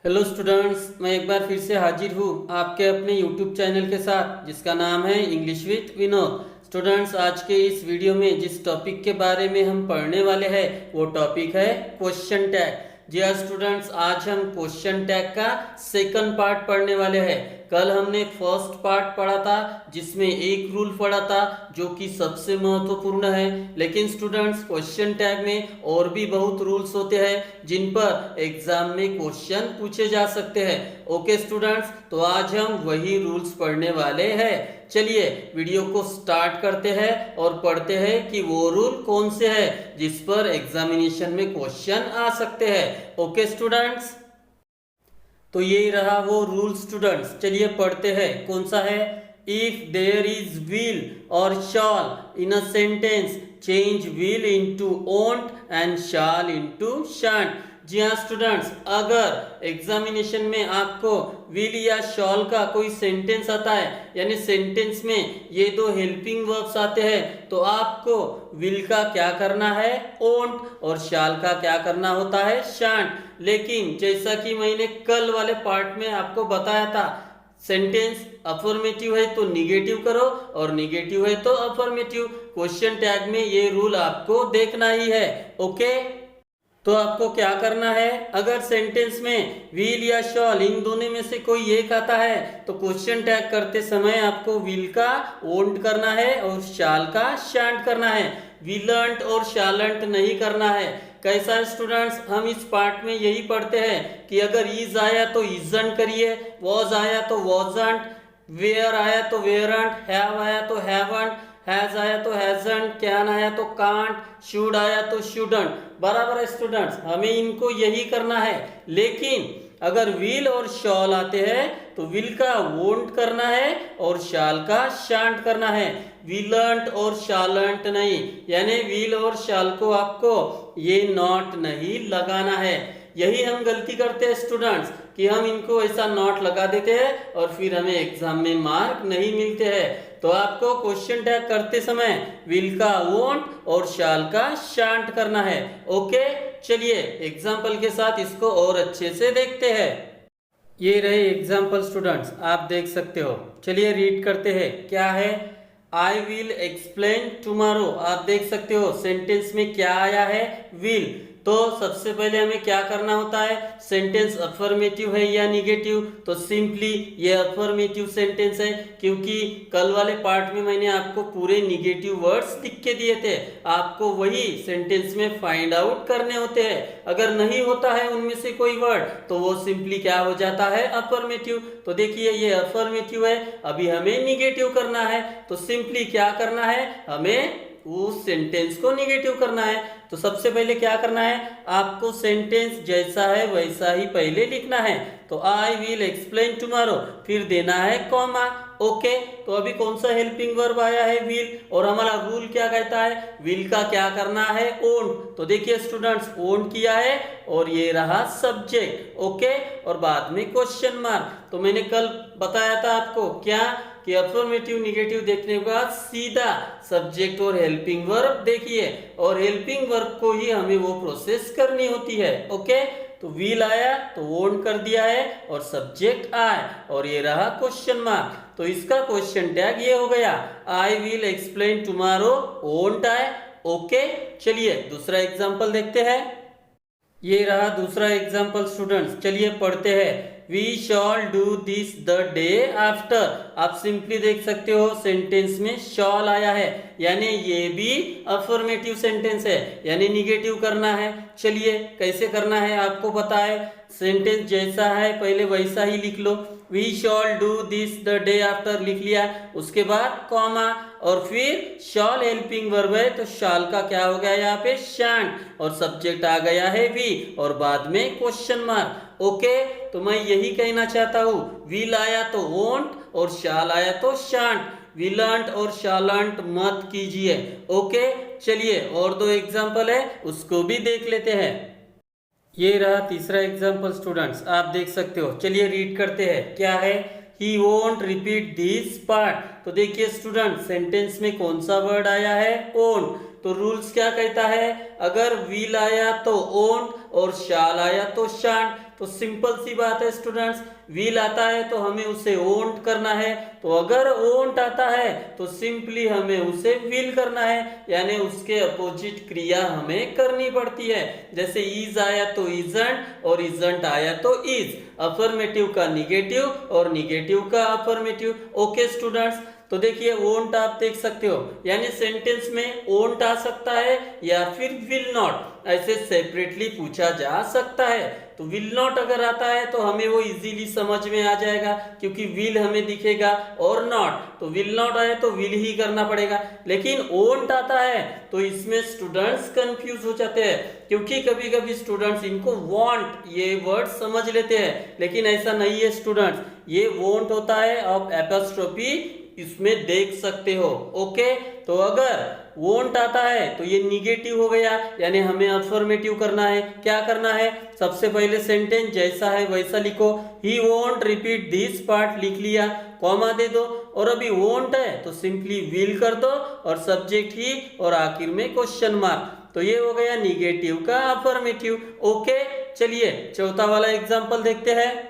Hello students, मैं एक बार फिर से हाजिर हूँ आपके अपने यूट्यूब चैनल के साथ जिसका नाम है इंग्लिश विद विनोद। स्टूडेंट्स, आज के इस वीडियो में जिस टॉपिक के बारे में हम पढ़ने वाले हैं वो टॉपिक है क्वेश्चन टैग। जी हाँ स्टूडेंट्स, आज हम क्वेश्चन टैग का सेकंड पार्ट पढ़ने वाले हैं। कल हमने फर्स्ट पार्ट पढ़ा था जिसमें एक रूल पढ़ा था जो कि सबसे महत्वपूर्ण है। लेकिन स्टूडेंट्स, क्वेश्चन टैग में और भी बहुत रूल्स होते हैं जिन पर एग्जाम में क्वेश्चन पूछे जा सकते हैं। ओके स्टूडेंट्स, तो आज हम वही रूल्स पढ़ने वाले हैं। चलिए वीडियो को स्टार्ट करते हैं और पढ़ते हैं कि वो रूल कौन से हैं जिस पर एग्जामिनेशन में क्वेश्चन आ सकते हैं। ओके स्टूडेंट्स, तो यही रहा वो रूल स्टूडेंट्स। चलिए पढ़ते हैं। कौन सा है? इफ देयर इज विल और shall in a sentence, change will into won't and shall into shan't. जी हाँ स्टूडेंट्स, अगर एग्जामिनेशन में आपको विल या शॉल का कोई सेंटेंस आता है, यानी सेंटेंस में ये दो हेल्पिंग वर्ब्स आते हैं, तो आपको विल का क्या करना है? ओंट, और शॉल का क्या करना होता है? शांट। लेकिन जैसा कि मैंने कल वाले पार्ट में आपको बताया था, सेंटेंस अफर्मेटिव है तो निगेटिव करो और निगेटिव है तो अफर्मेटिव। क्वेश्चन टैग में ये रूल आपको देखना ही है। ओके, तो आपको क्या करना है? अगर सेंटेंस में विल या शॉल इन दोनों में से कोई एक आता है तो क्वेश्चन टैग करते समय आपको विल का ओंट करना है और शाल का शांट करना है। विलंट और शालंट नहीं करना है। कैसा है स्टूडेंट्स? हम इस पार्ट में यही पढ़ते हैं कि अगर इज आया तो इजंट करिए, वॉज आया तो वॉजंट, वेयर आया तो वेयरंट, हैव आया तो हैवंट, हैज आया तो हैजंट, कैन आया तो कांट, शुड आया तो शुडंट। बराबर है स्टूडेंट्स, हमें इनको यही करना है। लेकिन अगर विल और शॉल आते हैं तो विल का वोंट करना है और शाल का शांट करना है। विलंट और शालंट नहीं, यानी विल और शाल को आपको ये नॉट नहीं लगाना है। यही हम गलती करते हैं स्टूडेंट्स कि हम इनको ऐसा नॉट लगा देते हैं और फिर हमें एग्जाम में मार्क नहीं मिलते हैं। तो आपको क्वेश्चन टैग करते समय विल का वोंट और शाल का शांट करना है। ओके, चलिए एग्जाम्पल के साथ इसको और अच्छे से देखते हैं। ये रहे एग्जाम्पल स्टूडेंट्स, आप देख सकते हो। चलिए रीड करते हैं। क्या है? I will explain tomorrow. आप देख सकते हो सेंटेंस में क्या आया है? विल। तो सबसे पहले हमें क्या करना होता है? सेंटेंस अफर्मेटिव है या निगेटिव? तो सिंपली ये अफर्मेटिव सेंटेंस है, क्योंकि कल वाले पार्ट में मैंने आपको पूरे निगेटिव वर्ड्स लिख के दिए थे। आपको वही सेंटेंस में फाइंड आउट करने होते हैं। अगर नहीं होता है उनमें से कोई वर्ड तो वो सिंपली क्या हो जाता है? अफर्मेटिव। तो देखिए ये अफर्मेटिव है, अभी हमें निगेटिव करना है। तो सिंपली क्या करना है? हमें उस सेंटेंस को निगेटिव करना है। तो सबसे पहले क्या करना है? आपको सेंटेंस जैसा है वैसा ही पहले लिखना है। तो आई विल एक्सप्लेन टुमारो, फिर देना है कॉमा। ओके, तो अभी कौन सा हेल्पिंग वर्ब आया है? विल। और हमारा रूल क्या कहता है? विल का क्या करना है? ओन। तो देखिए स्टूडेंट्स, ओन किया है और ये रहा सब्जेक्ट। ओके, और बाद में क्वेश्चन मार्क। तो मैंने कल बताया था आपको क्या कि अफर्मेटिव निगेटिव देखने के बाद सीधा सब्जेक्ट और हेल्पिंग वर्ब देखिए, और हेल्पिंग वर्ब को ही हमें वो प्रोसेस करनी होती है। ओके, तो विल आया तो ओन कर दिया है और सब्जेक्ट आए और ये रहा क्वेश्चन मार्क। तो इसका क्वेश्चन टैग ये हो गया, आई विल एक्सप्लेन टुमारो, ओंट आए। ओके, चलिए दूसरा एग्जांपल देखते हैं। ये रहा दूसरा एग्जाम्पल स्टूडेंट्स। चलिए पढ़ते हैं। We shall do this the day after. आप सिंपली देख सकते हो सेंटेंस में शॉल आया है, यानी ये भी अफर्मेटिव सेंटेंस है, यानी निगेटिव करना है। चलिए कैसे करना है आपको पता है, सेंटेंस जैसा है पहले वैसा ही लिख लो। We shall do this the day after लिख लिया, उसके बाद कॉमा और फिर शॉल हेल्पिंग वर्ब है तो शॉल का क्या हो गया यहाँ पे? शांट, और सब्जेक्ट आ गया है वी और बाद में क्वेश्चन मार्क। ओके, तो मैं यही कहना चाहता हूँ, विल आया तो वोंट और शॉल आया तो शांट। विलंट और शालंट मत कीजिए। ओके, चलिए और दो एग्जाम्पल है उसको भी देख लेते हैं। ये रहा तीसरा एग्जाम्पल स्टूडेंट्स, आप देख सकते हो। चलिए रीड करते हैं। क्या है? He won't repeat this part. तो देखिए स्टूडेंट, सेंटेंस में कौन सा वर्ड आया है? ओन। तो रूल्स क्या कहता है? अगर विल आया तो ओन और शाल आया तो शांट। तो सिंपल सी बात है स्टूडेंट्स, विल आता है तो हमें उसे वोंट करना है, तो अगर वोंट आता है तो सिंपली हमें उसे विल करना है, यानी उसके अपोजिट क्रिया हमें करनी पड़ती है। जैसे इज आया तो इजंट और इजंट आया तो इज, अफर्मेटिव का निगेटिव और निगेटिव का अफर्मेटिव। ओके स्टूडेंट्स, तो देखिए वोंट आप देख सकते हो, यानी सेंटेंस में वोंट आ सकता है या फिर विल नॉट, ऐसे सेपरेटली पूछा जा सकता है। तो विल नॉट अगर आता है तो हमें वो इजीली समझ में आ जाएगा, क्योंकि विल हमें दिखेगा और नॉट, तो विल नॉट आए तो विल ही करना पड़ेगा। लेकिन वोंट आता है तो इसमें स्टूडेंट्स कंफ्यूज हो जाते हैं, क्योंकि कभी कभी स्टूडेंट्स इनको वांट ये वर्ड समझ लेते हैं, लेकिन ऐसा नहीं है स्टूडेंट्स, ये वोंट होता है, आप एपोस्ट्रोफी इसमें देख सकते हो। ओके, तो अगर वोंट आता है तो ये निगेटिव हो गया, यानी हमें अफर्मेटिव करना है। क्या करना है, सबसे पहले सेंटेंस जैसा है वैसा लिखो, he won't repeat this part लिख लिया, कॉमा दे दो, और अभी वोंट है तो सिंपली विल कर दो और सब्जेक्ट ही, और आखिर में क्वेश्चन मार्क। तो ये हो गया निगेटिव का अफर्मेटिव। ओके, चलिए चौथा वाला एग्जांपल देखते हैं।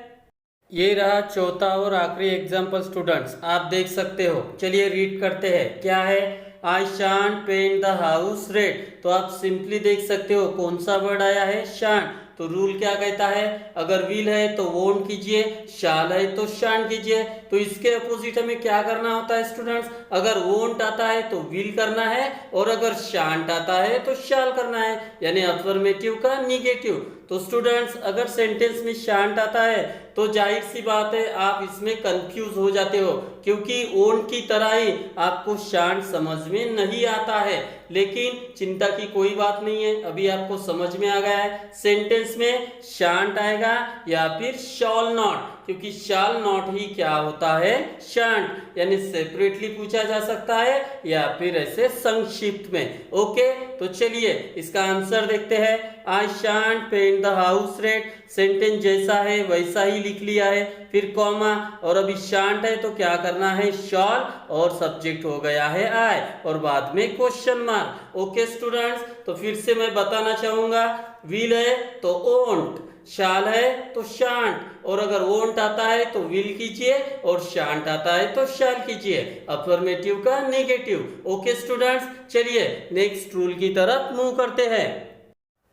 ये रहा चौथा और आखिरी एग्जांपल स्टूडेंट्स, आप देख सकते हो। चलिए रीड करते हैं, क्या है, I shan't paint the house red. तो आप सिंपली देख सकते हो कौन सा वर्ड आया है, शांट। तो रूल क्या कहता है, अगर विल है तो वोंट कीजिए, शाल है तो शांट कीजिए। तो इसके अपोजिट हमें क्या करना होता है स्टूडेंट्स, अगर वोंट आता है तो विल करना है, और अगर शांट आता है तो शाल करना है, यानी अफर्मेटिव का निगेटिव। तो स्टूडेंट्स अगर सेंटेंस में शांट आता है तो जाहिर सी बात है आप इसमें कंफ्यूज हो जाते हो, क्योंकि वोंट की तरह ही आपको शांट समझ में नहीं आता है। लेकिन चिंता की कोई बात नहीं है, अभी आपको समझ में आ गया है सेंटेंस में शांट आएगा या फिर शॉल नॉट, क्योंकि शाल नॉट ही क्या होता है, शांट, यानी सेपरेटली पूछा जा सकता है या फिर ऐसे संक्षिप्त में। ओके, तो चलिए इसका आंसर देखते हैं। I shan't paint the house red, sentence जैसा है वैसा ही लिख लिया है, फिर कॉमा, और अभी शांट है तो क्या करना है, शॉल, और सब्जेक्ट हो गया है आई, और बाद में क्वेश्चन मार्क। ओके स्टूडेंट्स, तो फिर से मैं बताना चाहूंगा, विल है तो ओंट, शाल है तो शांट, और अगर वोंट आता है तो विल कीजिए, और शांट आता है तो शाल कीजिए, अफर्मेटिव का नेगेटिव। ओके स्टूडेंट्स, चलिए नेक्स्ट रूल की तरफ मूव करते हैं।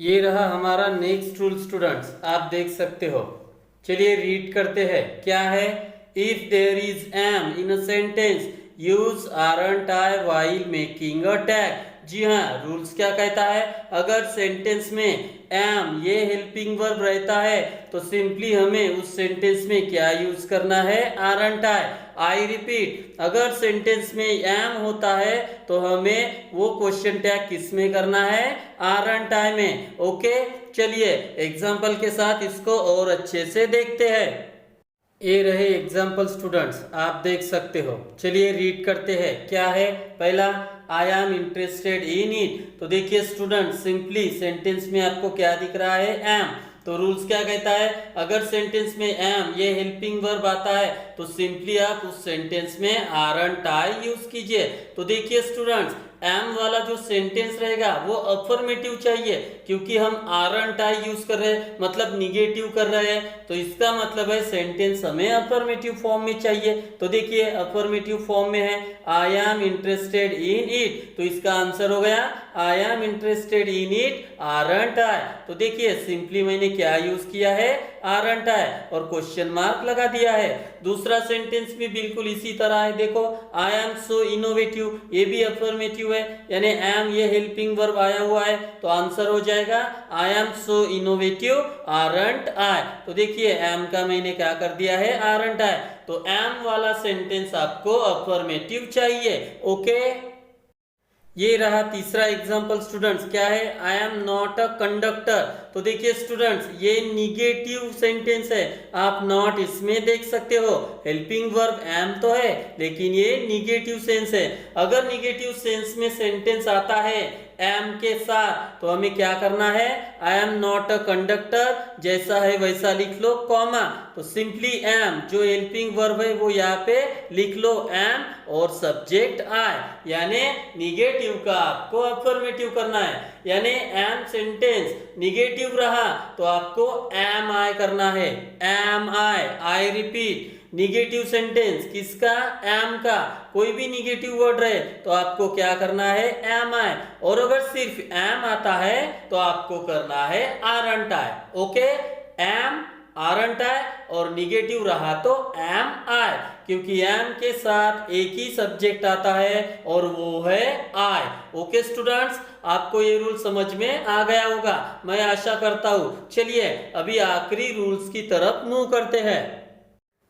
ये रहा हमारा नेक्स्ट रूल स्टूडेंट्स, आप देख सकते हो। चलिए रीड करते हैं, क्या है, if there is am in a sentence use aren't I while making a tag. जी हाँ, रूल्स क्या कहता है, अगर सेंटेंस में एम ये हेल्पिंग वर्ब रहता है तो सिंपली हमें उस सेंटेंस में क्या यूज करना है, आरंट आई। आई रिपीट, अगर सेंटेंस में एम होता है तो हमें वो क्वेश्चन टैग किस में करना है, आरंट आई में। ओके, चलिए एग्जाम्पल के साथ इसको और अच्छे से देखते हैं। ये रहे एग्जाम्पल स्टूडेंट्स, आप देख सकते हो। चलिए रीड करते हैं, क्या है, पहला, आई एम इंटरेस्टेड इन इट। तो देखिए स्टूडेंट, सिंपली सेंटेंस में आपको क्या दिख रहा है, एम। तो रूल्स क्या कहता है, अगर सेंटेंस में एम ये हेल्पिंग वर्ब आता है तो सिंपली आप उस सेंटेंस में आरंट आई यूज कीजिए। तो देखिए स्टूडेंट्स, एम वाला जो सेंटेंस रहेगा वो अफर्मेटिव चाहिए, क्योंकि हम आरंट आई यूज कर रहे हैं, मतलब निगेटिव कर रहे हैं, तो इसका मतलब है सेंटेंस हमें अफर्मेटिव फॉर्म में चाहिए। तो देखिए अफर्मेटिव फॉर्म में है, I am interested in it, तो इसका आंसर हो गया I am interested in it aren't I. तो देखिए सिंपली मैंने क्या यूज किया है, आरंट आई, और क्वेश्चन मार्क लगा दिया है। दूसरा सेंटेंस भी बिल्कुल इसी तरह है, देखो, आई एम सो इनोवेटिव, ये भी अफर्मेटिव है, यानी एम ये हेल्पिंग वर्ब आया हुआ है, तो आंसर हो जाएगा I am so innovative aren't I. तो देखिए एम का मैंने क्या कर दिया है, आरंट आई, तो एम वाला सेंटेंस आपको अफर्मेटिव चाहिए। ओके, ये रहा तीसरा एग्जाम्पल स्टूडेंट्स, क्या है, I am not a conductor. तो देखिए स्टूडेंट्स, ये निगेटिव सेंटेंस है, आप नॉट इसमें देख सकते हो, हेल्पिंग वर्ब एम तो है लेकिन ये निगेटिव सेंस है। अगर निगेटिव सेंस में सेंटेंस आता है एम के साथ, तो हमें क्या करना है, I am not a conductor, जैसा है वैसा लिख लो, कॉमा। तो सिंपली एम जो हेल्पिंग वर्ब है वो यहाँ पे लिख लो एम और सब्जेक्ट आई, यानी निगेटिव का आपको अफर्मेटिव करना है, यानी एम सेंटेंस निगेटिव रहा तो आपको एम आई करना है, am I repeat. Negative sentence किसका, एम का, कोई भी निगेटिव वर्ड रहे तो आपको क्या करना है, एम आई। और अगर सिर्फ एम आता है तो आपको करना है आरंट आई। ओके, एम आरंट आई और निगेटिव रहा तो एम आई, क्योंकि एम के साथ एक ही सब्जेक्ट आता है और वो है आई। ओके स्टूडेंट्स, आपको ये रूल समझ में आ गया होगा, मैं आशा करता हूं। चलिए अभी आखिरी रूल्स की तरफ मूव करते हैं।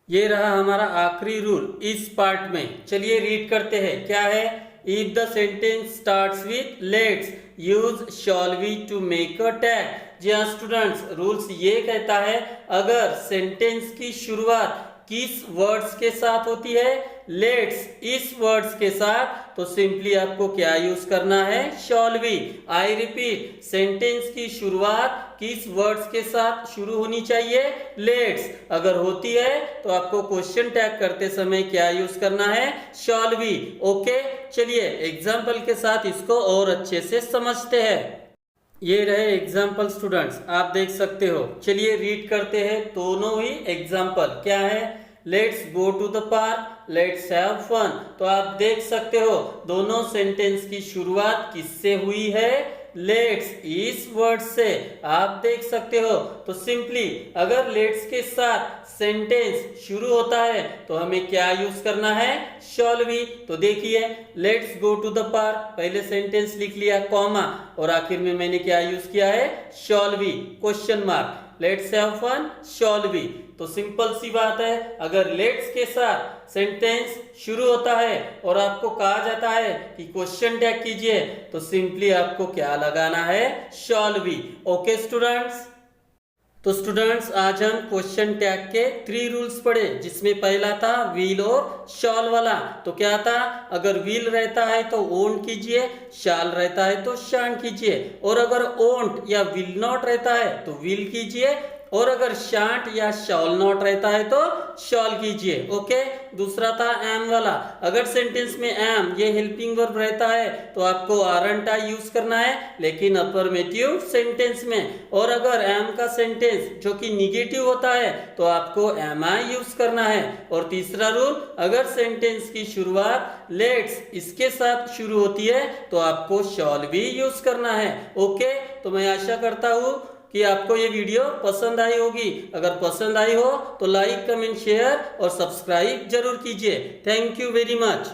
ये रहा हमारा आखिरी रूल इस पार्ट में। चलिए रीड करते हैं, क्या है, if the sentence starts with let's use shall we to make a tag. जी हाँ स्टूडेंट्स, रूल्स ये कहता है अगर सेंटेंस की शुरुआत किस वर्ड्स के साथ होती है, लेट्स इस वर्ड्स के साथ, तो सिंपली आपको क्या यूज करना है, shall B. I repeat, sentence की शुरुआत किस वर्ड्स के साथ शुरू होनी चाहिए, लेट्स। अगर होती है तो आपको क्वेश्चन टैग करते समय क्या यूज करना है, शॉल बी। ओके, चलिए एग्जाम्पल के साथ इसको और अच्छे से समझते हैं। ये रहे एग्जाम्पल स्टूडेंट्स, आप देख सकते हो। चलिए रीड करते हैं दोनों ही एग्जाम्पल। क्या है, let's go to the park, let's have fun. तो आप देख सकते हो दोनों सेंटेंस की शुरुआत किससे हुई है, लेट्स इस वर्ड से, आप देख सकते हो। तो सिंपली अगर लेट्स के साथ सेंटेंस शुरू होता है तो हमें क्या यूज करना है, शॉल बी। तो देखिए, let's go to the park, पहले सेंटेंस लिख लिया कॉमा और आखिर में मैंने क्या यूज किया है, shall be, question mark. Let's have fun, shall be. तो सिंपल सी बात है, अगर लेट्स के साथ सेंटेंस शुरू होता है और आपको कहा जाता है कि क्वेश्चन टैग कीजिए, तो सिंपली आपको क्या लगाना है, शॉल बी। ओके स्टूडेंट्स, तो स्टूडेंट्स आज हम क्वेश्चन टैग के 3 रूल्स पढ़े, जिसमें पहला था विल और शॉल वाला। तो क्या था, अगर विल रहता है तो ओन कीजिए, शाल रहता है तो शान कीजिए, और अगर ओंट या विल नॉट रहता है तो विल कीजिए, और अगर शांट या शॉल नॉट रहता है तो शॉल कीजिए। ओके, दूसरा था एम वाला, अगर सेंटेंस में एम ये हेल्पिंग वर्ब रहता है तो आपको आरंट आई यूज करना है, लेकिन अफर्मेटिव सेंटेंस में। और अगर एम का सेंटेंस जो कि निगेटिव होता है तो आपको एम आई यूज करना है। और तीसरा रूल, अगर सेंटेंस की शुरुआत लेट्स इसके साथ शुरू होती है तो आपको शॉल भी यूज करना है। ओके, तो मैं आशा करता हूं कि आपको ये वीडियो पसंद आई होगी। अगर पसंद आई हो तो लाइक, कमेंट, शेयर और सब्सक्राइब जरूर कीजिए। Thank you very much.